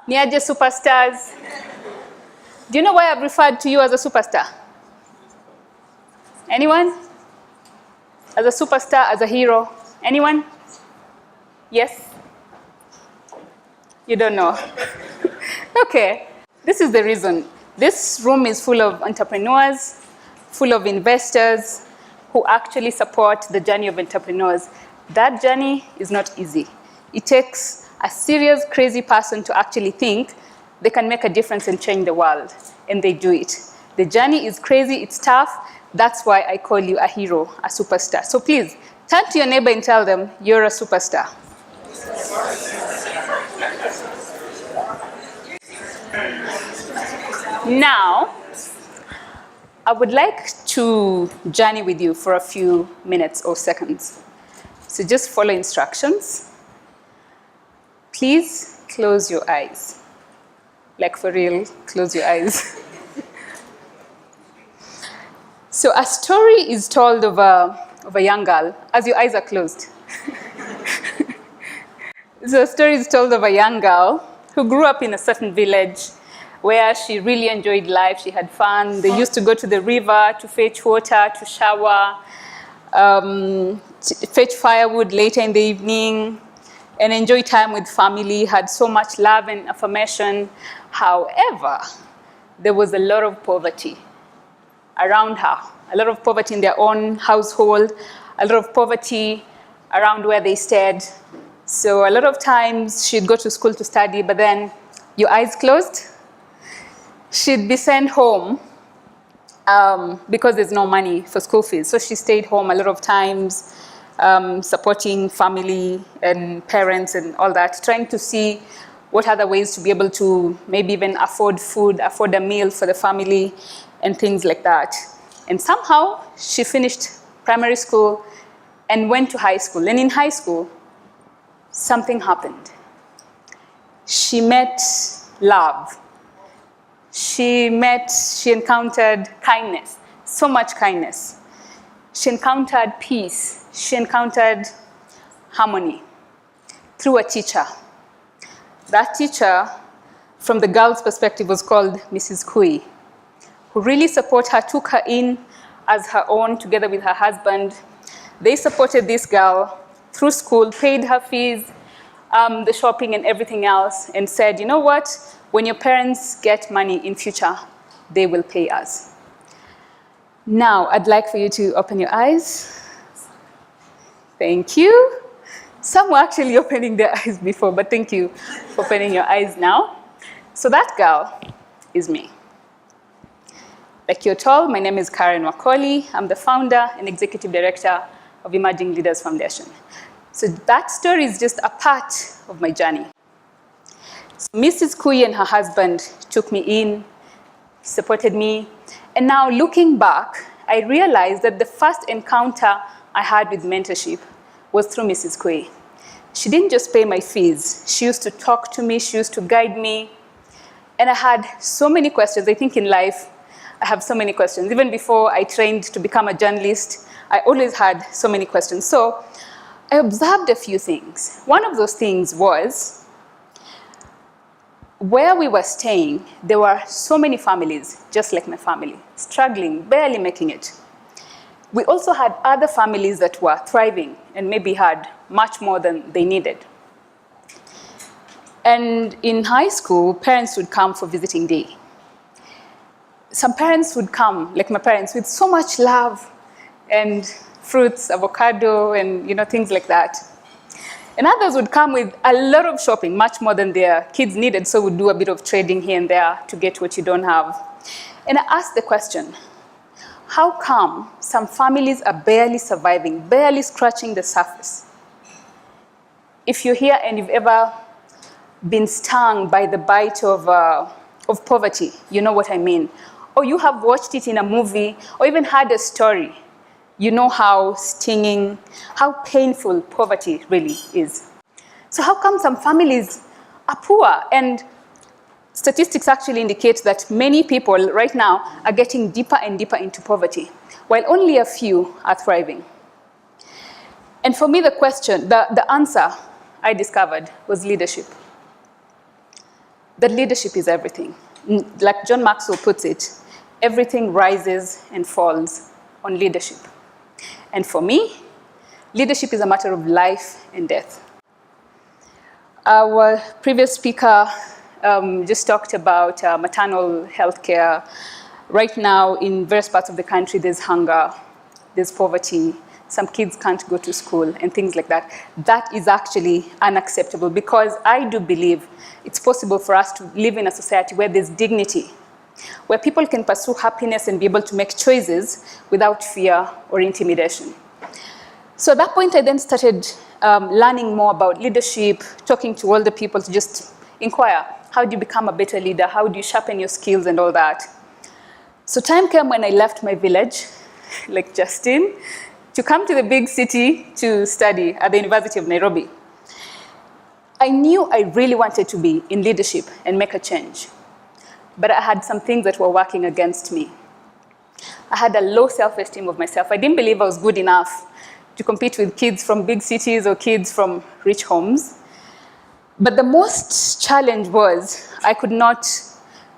Niaje superstars. Do you know why I've referred to you as a superstar? Anyone? As a superstar, as a hero? Anyone? Yes? You don't know. Okay, this is the reason. This room is full of entrepreneurs, full of investors who actually support the journey of entrepreneurs. That journey is not easy. It takes a serious, crazy person to actually think they can make a difference and change the world, and they do it. The journey is crazy, it's tough. That's why I call you a hero, a superstar. So please, turn to your neighbor and tell them, you're a superstar. Now, I would like to journey with you for a few minutes or seconds. So just follow instructions. Please close your eyes. Like for real, close your eyes. So a story is told of a young girl as your eyes are closed. So a story is told of a young girl who grew up in a certain village where she really enjoyed life. She had fun. They used to go to the river to fetch water, to shower, to fetch firewood later in the evening, and enjoy time with family, had so much love and affirmation. However, there was a lot of poverty around her, a lot of poverty in their own household, a lot of poverty around where they stayed. So a lot of times she'd go to school to study, but then your eyes closed, she'd be sent home because there's no money for school fees. So she stayed home a lot of times, supporting family and parents and all that, trying to see what other ways to be able to maybe even afford food, afford a meal for the family, and things like that. And somehow she finished primary school and went to high school. And in high school, something happened. She met love. She encountered kindness, so much kindness. She encountered peace. She encountered harmony through a teacher. That teacher, from the girl's perspective, was called Mrs. Kui, who really supported her, took her in as her own together with her husband. They supported this girl through school, paid her fees, the shopping and everything else, and said, you know what? When your parents get money in future, they will pay us. Now, I'd like for you to open your eyes. Thank you. Some were actually opening their eyes before, but thank you for opening your eyes now. So that girl is me. Like you're told, my name is Caren Wakoli. I'm the founder and executive director of Emerging Leaders Foundation. So that story is just a part of my journey. So Mrs. Kui and her husband took me in, supported me, and now looking back, I realized that the first encounter I had with mentorship was through Mrs. Kui. She didn't just pay my fees. She used to talk to me, she used to guide me, and I had so many questions. I think in life, I have so many questions. Even before I trained to become a journalist, I always had so many questions. So I observed a few things. One of those things was, where we were staying, there were so many families, just like my family, struggling, barely making it. We also had other families that were thriving and maybe had much more than they needed. And in high school, parents would come for visiting day. Some parents would come, like my parents, with so much love and fruits, avocado, and things like that. And others would come with a lot of shopping, much more than their kids needed, so would do a bit of trading here and there to get what you don't have. And I asked the question, how come some families are barely surviving, barely scratching the surface? If you're here and you've ever been stung by the bite of poverty, you know what I mean. Or you have watched it in a movie, or even heard a story, you know how stinging, how painful poverty really is. So how come some families are poor? And statistics actually indicate that many people right now are getting deeper and deeper into poverty, while only a few are thriving. And for me, the answer I discovered was leadership. that leadership is everything. Like John Maxwell puts it, everything rises and falls on leadership. And for me, leadership is a matter of life and death. Our previous speaker just talked about maternal health care. Right now, in various parts of the country, there's hunger, there's poverty, some kids can't go to school, and things like that. That is actually unacceptable, because I do believe it's possible for us to live in a society where there's dignity, where people can pursue happiness and be able to make choices without fear or intimidation. So at that point, I then started learning more about leadership, talking to older people to just inquire, how do you become a better leader? How do you sharpen your skills and all that? So time came when I left my village, like Justin, to come to the big city to study at the University of Nairobi. I knew I really wanted to be in leadership and make a change, but I had some things that were working against me. I had a low self-esteem of myself. I didn't believe I was good enough to compete with kids from big cities or kids from rich homes. But the most challenge was I could not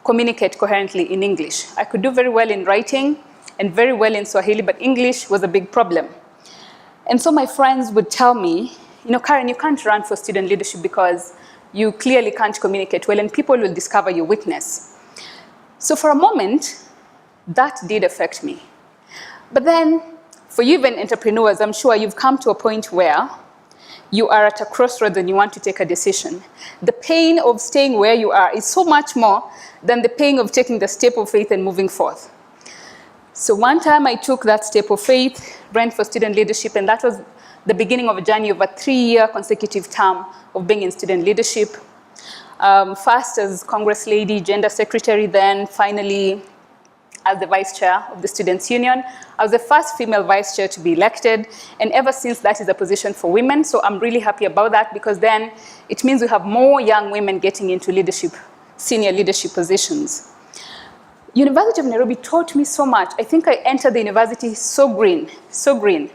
communicate coherently in English. I could do very well in writing and very well in Swahili, but English was a big problem. And so my friends would tell me, Caren, you can't run for student leadership because you clearly can't communicate well, and people will discover your weakness. So for a moment, that did affect me. But then, for you even entrepreneurs, I'm sure you've come to a point where you are at a crossroads and you want to take a decision. The pain of staying where you are is so much more than the pain of taking the step of faith and moving forth. So one time I took that step of faith, ran for student leadership, and that was the beginning of a journey of a 3-year consecutive term of being in student leadership. First as Congress lady, gender secretary, then finally as the vice chair of the Students' Union. I was the first female vice chair to be elected, and ever since that is a position for women, so I'm really happy about that, because then it means we have more young women getting into leadership, senior leadership positions. University of Nairobi taught me so much. I think I entered the university so green, so green.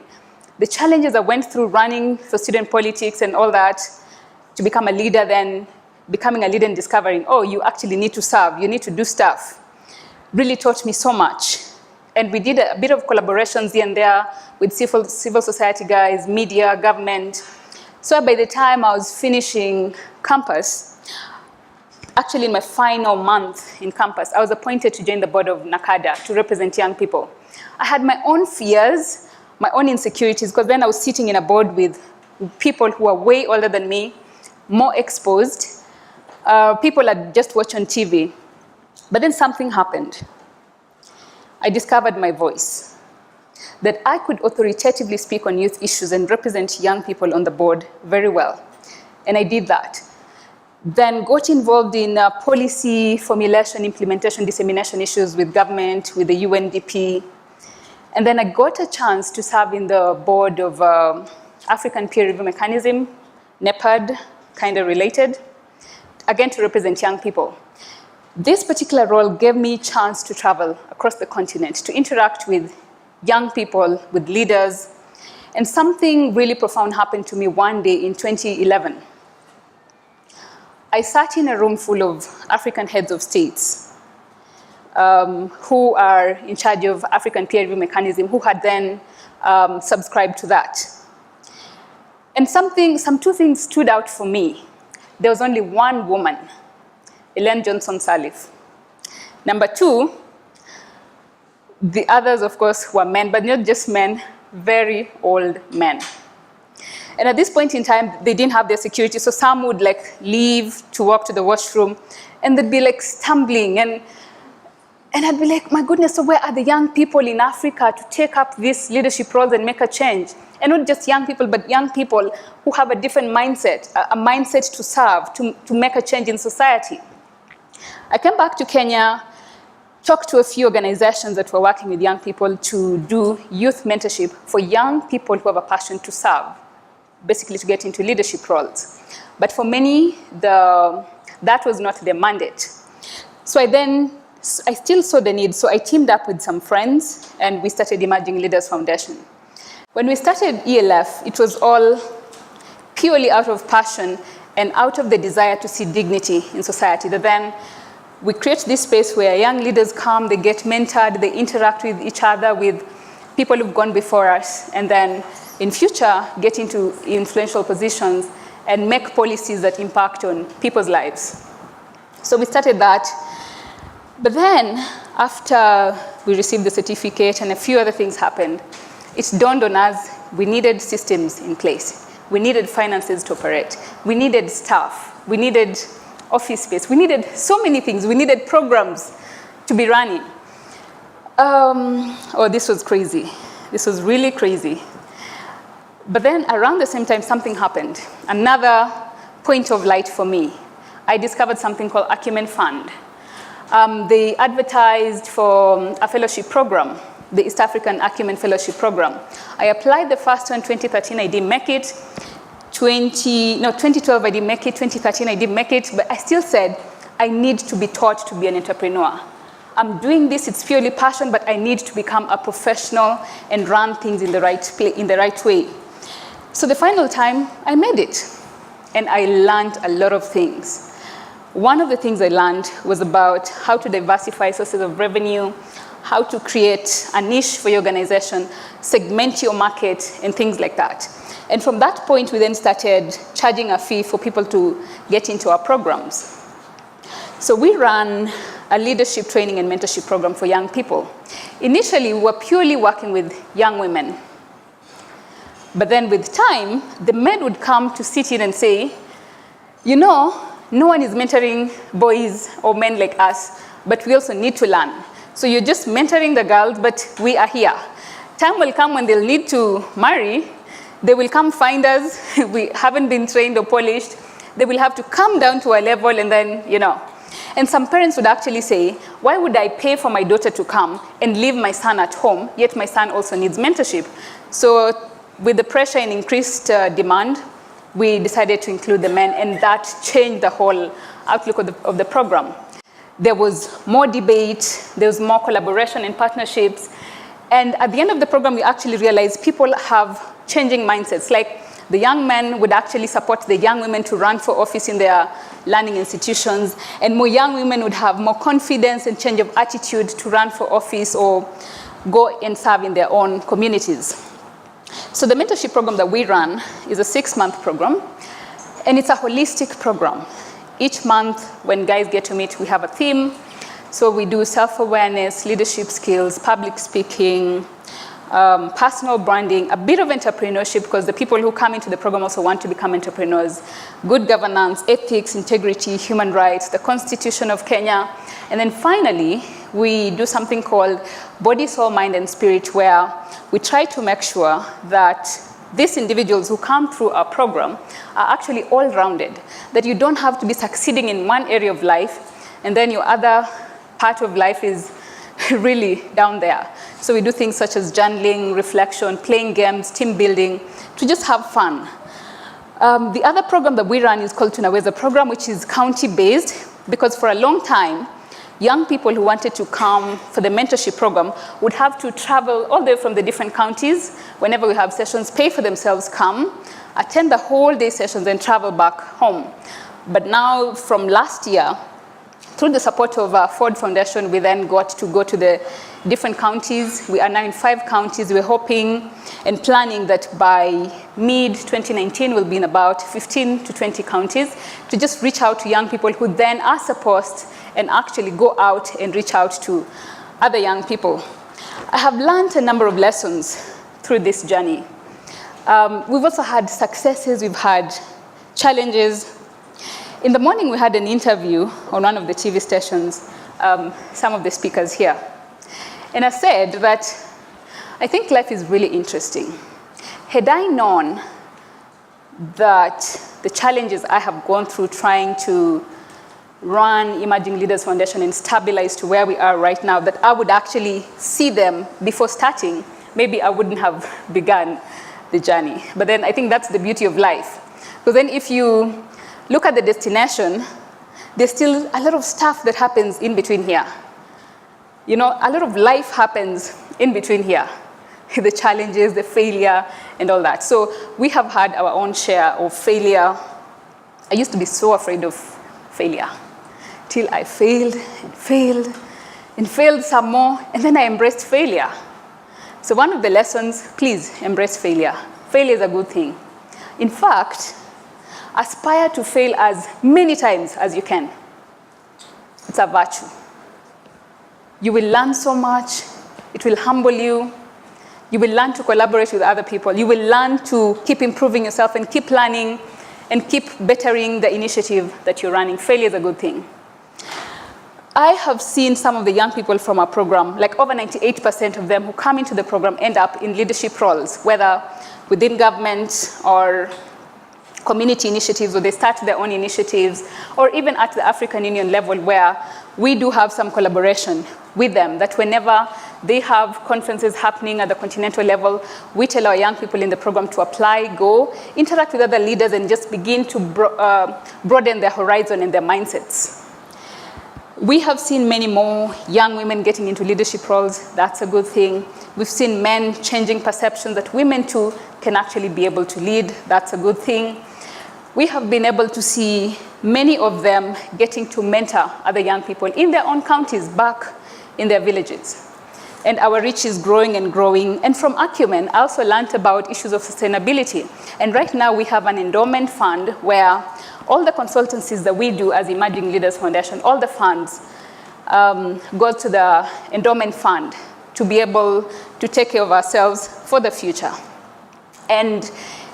The challenges I went through running for student politics and all that, to become a leader, then becoming a leader and discovering, oh, you actually need to serve, you need to do stuff, really taught me so much. And we did a bit of collaborations here and there with civil society guys, media, government. So by the time I was finishing campus, actually in my final month in campus, I was appointed to join the board of NACADA to represent young people. I had my own fears, my own insecurities, because then I was sitting in a board with people who are way older than me, more exposed, people I just watch on TV. But then something happened. I discovered my voice, that I could authoritatively speak on youth issues and represent young people on the board very well. And I did that. Then got involved in policy formulation, implementation, dissemination issues with government, with the UNDP. And then I got a chance to serve in the board of African Peer Review Mechanism, NEPAD, kind of related, again to represent young people. This particular role gave me a chance to travel across the continent, to interact with young people, with leaders. And something really profound happened to me one day in 2011. I sat in a room full of African heads of states who are in charge of African Peer Review Mechanism, who had then subscribed to that. And some two things stood out for me. There was only one woman, Ellen Johnson Sirleaf. Number two, the others, of course, were men, but not just men, very old men. And at this point in time, they didn't have their security, so some would leave to walk to the washroom, and they'd be stumbling, and I'd be like, my goodness, so where are the young people in Africa to take up these leadership roles and make a change? And not just young people, but young people who have a different mindset, a mindset to serve, to make a change in society. I came back to Kenya, talked to a few organizations that were working with young people to do youth mentorship for young people who have a passion to serve, basically to get into leadership roles. But for many, that was not their mandate. So I still saw the need, so I teamed up with some friends, and we started Emerging Leaders Foundation. When we started ELF, it was all purely out of passion and out of the desire to see dignity in society, that then we create this space where young leaders come, they get mentored, they interact with each other, with people who've gone before us, and then in future get into influential positions and make policies that impact on people's lives. So we started that. But then, after we received the certificate and a few other things happened, it dawned on us we needed systems in place. We needed finances to operate. We needed staff. We needed office space. We needed so many things. We needed programs to be running. This was crazy. This was really crazy. But then around the same time, something happened. Another point of light for me. I discovered something called Acumen Fund. They advertised for a fellowship program, the East African Acumen Fellowship Program. I applied the first one, 2013, I didn't make it. 2012, I didn't make it. 2013, I didn't make it. But I still said, I need to be taught to be an entrepreneur. I'm doing this, it's purely passion, but I need to become a professional and run things in the right way. So the final time, I made it. And I learned a lot of things. One of the things I learned was about how to diversify sources of revenue, how to create a niche for your organization, segment your market, and things like that. And from that point, we then started charging a fee for people to get into our programs. So we ran a leadership training and mentorship program for young people. Initially, we were purely working with young women. But then with time, the men would come to sit in and say, you know, no one is mentoring boys or men like us, but we also need to learn. So you're just mentoring the girls, but we are here. Time will come when they'll need to marry. They will come find us. We haven't been trained or polished. They will have to come down to our level and then, you know. And some parents would actually say, why would I pay for my daughter to come and leave my son at home, yet my son also needs mentorship? So with the pressure and increased demand, we decided to include the men, and that changed the whole outlook of the program. There was more debate, there was more collaboration and partnerships, and at the end of the program, we actually realized people have changing mindsets. Like the young men would actually support the young women to run for office in their learning institutions, and more young women would have more confidence and change of attitude to run for office or go and serve in their own communities. So the mentorship program that we run is a 6-month program, and it's a holistic program. Each month, when guys get to meet, we have a theme. So we do self-awareness, leadership skills, public speaking, personal branding, a bit of entrepreneurship, because the people who come into the program also want to become entrepreneurs, good governance, ethics, integrity, human rights, the Constitution of Kenya. And then finally, we do something called body, soul, mind, and spirit, where we try to make sure that these individuals who come through our program are actually all-rounded, that you don't have to be succeeding in one area of life, and then your other part of life is really down there. So we do things such as journaling, reflection, playing games, team building, to just have fun. The other program that we run is called Tunaweza program, which is county-based, because for a long time, young people who wanted to come for the mentorship program would have to travel all the way from the different counties. Whenever we have sessions, pay for themselves, come, attend the whole day sessions, and travel back home. But now, from last year, through the support of Ford Foundation, we then got to go to the different counties. We are now in 5 counties. We're hoping and planning that by mid-2019, we'll be in about 15 to 20 counties to just reach out to young people who then are supposed and actually go out and reach out to other young people. I have learned a number of lessons through this journey. We've also had successes, we've had challenges. In the morning, we had an interview on one of the TV stations, some of the speakers here. And I said that I think life is really interesting. Had I known that the challenges I have gone through trying to run Emerging Leaders Foundation and stabilize to where we are right now, that I would actually see them before starting, maybe I wouldn't have begun the journey. But then I think that's the beauty of life. Because then if you look at the destination, there's still a lot of stuff that happens in between here. You know, a lot of life happens in between here. The challenges, the failure, and all that. So we have had our own share of failure I used to be so afraid of failure till I failed and failed and failed some more, and then I embraced failure. So one of the lessons, please embrace failure. Failure is a good thing. In fact, aspire to fail as many times as you can. It's a virtue. You will learn so much. It will humble you. You will learn to collaborate with other people. You will learn to keep improving yourself and keep learning and keep bettering the initiative that you're running. Failure is a good thing. I have seen some of the young people from our program, like over 98% of them who come into the program end up in leadership roles, whether within government or community initiatives, or they start their own initiatives, or even at the African Union level, where we do have some collaboration with them, that whenever they have conferences happening at the continental level, we tell our young people in the program to apply, go, interact with other leaders, and just begin to broaden their horizon and their mindsets. We have seen many more young women getting into leadership roles. That's a good thing. We've seen men changing perceptions that women too can actually be able to lead. That's a good thing. We have been able to see many of them getting to mentor other young people in their own counties, back in their villages. And our reach is growing and growing. And from Acumen, I also learned about issues of sustainability. And right now we have an endowment fund where all the consultancies that we do as Emerging Leaders Foundation, all the funds go to the endowment fund to be able to take care of ourselves for the future. And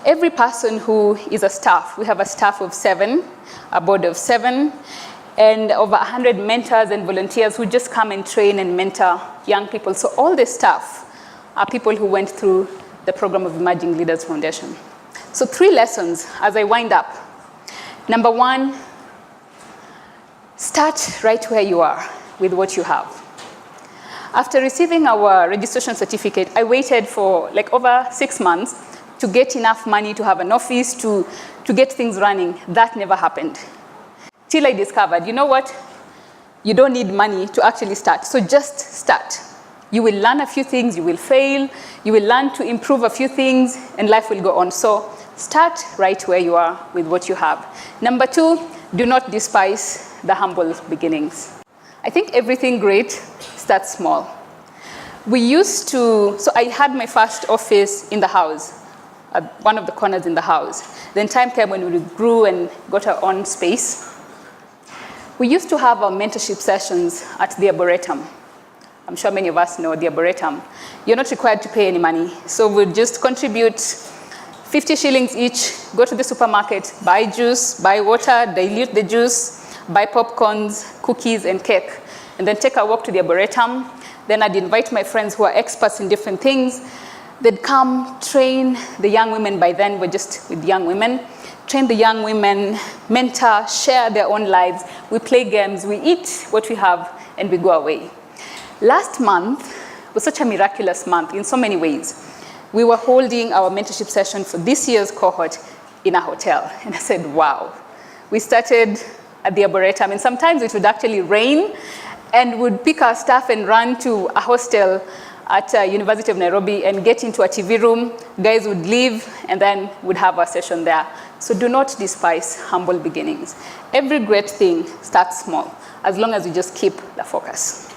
every person who is a staff, we have a staff of 7, a board of 7, and over 100 mentors and volunteers who just come and train and mentor young people. So all the staff are people who went through the program of Emerging Leaders Foundation. So 3 lessons as I wind up. Number 1, start right where you are with what you have. After receiving our registration certificate, I waited for like over 6 months to get enough money to have an office, to get things running. That never happened. Till I discovered, you know what? You don't need money to actually start. So just start. You will learn a few things, you will fail, you will learn to improve a few things, and life will go on. So start right where you are with what you have. Number 2, do not despise the humble beginnings. I think everything great starts small. We used to, so I had my first office in the house, at one of the corners in the house. Then time came when we grew and got our own space. We used to have our mentorship sessions at the Arboretum. I'm sure many of us know the Arboretum. You're not required to pay any money. So we'd just contribute 50 shillings each, go to the supermarket, buy juice, buy water, dilute the juice, buy popcorns, cookies, and cake, and then take a walk to the Arboretum. Then I'd invite my friends who are experts in different things. They'd come, train the young women. By then, we're just with young women. Train the young women, mentor, share their own lives. We play games, we eat what we have, and we go away. Last month was such a miraculous month in so many ways. We were holding our mentorship session for this year's cohort in a hotel. And I said, wow. We started at the Arboretum, and sometimes it would actually rain, and we'd pick our stuff and run to a hostel at University of Nairobi and get into a TV room. Guys would leave, and then we'd have our session there. So do not despise humble beginnings. Every great thing starts small, as long as you just keep the focus.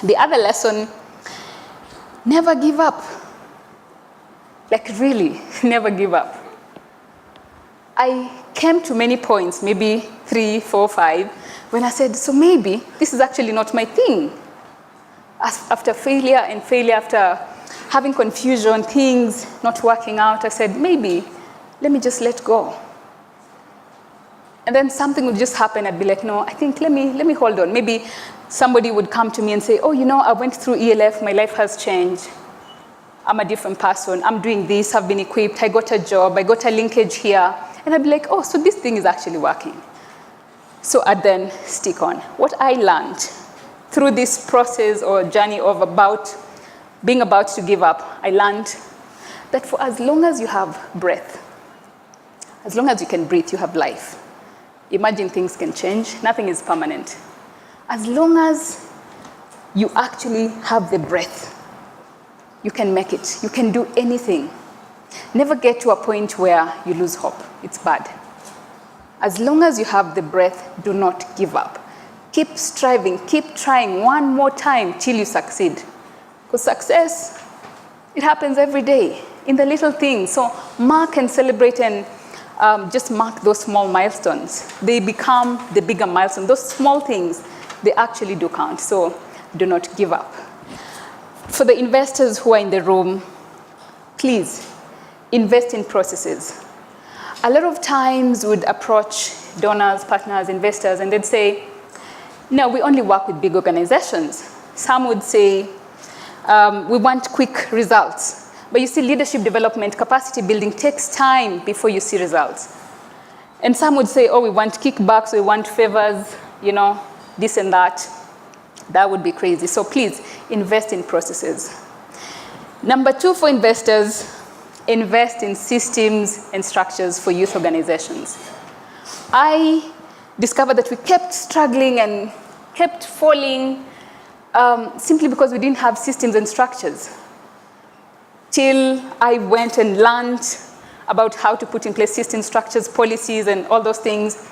The other lesson, never give up. Like really, never give up. I came to many points, maybe 3, 4, 5, when I said, so maybe this is actually not my thing. After failure and failure, after having confusion, things not working out, I said, maybe, let me just let go. And then something would just happen. I'd be like, no, I think let me hold on. Maybe somebody would come to me and say, oh, you know, I went through ELF, my life has changed. I'm a different person. I'm doing this, I've been equipped, I got a job, I got a linkage here. And I'd be like, oh, so this thing is actually working. So I'd then stick on. What I learned through this process or journey of being about to give up, I learned that for as long as you have breath, as long as you can breathe, you have life. Imagine things can change. Nothing is permanent. As long as you actually have the breath, you can make it. You can do anything. Never get to a point where you lose hope. It's bad. As long as you have the breath, do not give up. Keep striving, keep trying one more time till you succeed. Because success, it happens every day in the little things. So mark and celebrate and just mark those small milestones. They become the bigger milestones. Those small things, they actually do count. So do not give up. For the investors who are in the room, please invest in processes. A lot of times we'd approach donors, partners, investors, and they'd say, no, we only work with big organizations. Some would say, we want quick results. But you see, leadership development, capacity building takes time before you see results. And some would say, oh, we want kickbacks, we want favors, this and that. That would be crazy. So please, invest in processes. Number 2 for investors, invest in systems and structures for youth organizations. I discovered that we kept struggling and kept falling simply because we didn't have systems and structures. Till I went and learned about how to put in place system structures, policies, and all those things.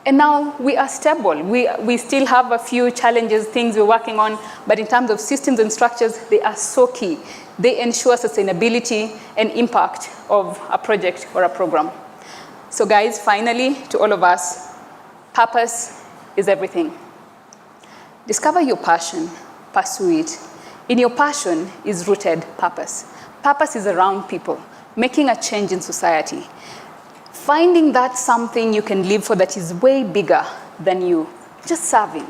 And now we are stable. We still have a few challenges, things we're working on, but in terms of systems and structures, they are so key. They ensure sustainability and impact of a project or a program. So guys, finally, to all of us, purpose is everything. Discover your passion, pursue it. In your passion is rooted purpose. Purpose is around people, making a change in society. Finding that something you can live for that is way bigger than you, just serving.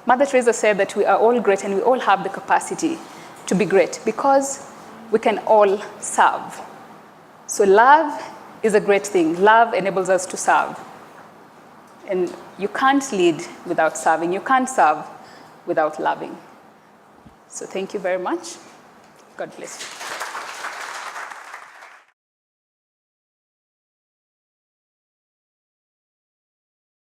Mother Teresa said that we are all great and we all have the capacity to be great because we can all serve. So love is a great thing. Love enables us to serve. And you can't lead without serving. You can't serve without loving. So thank you very much. God bless you.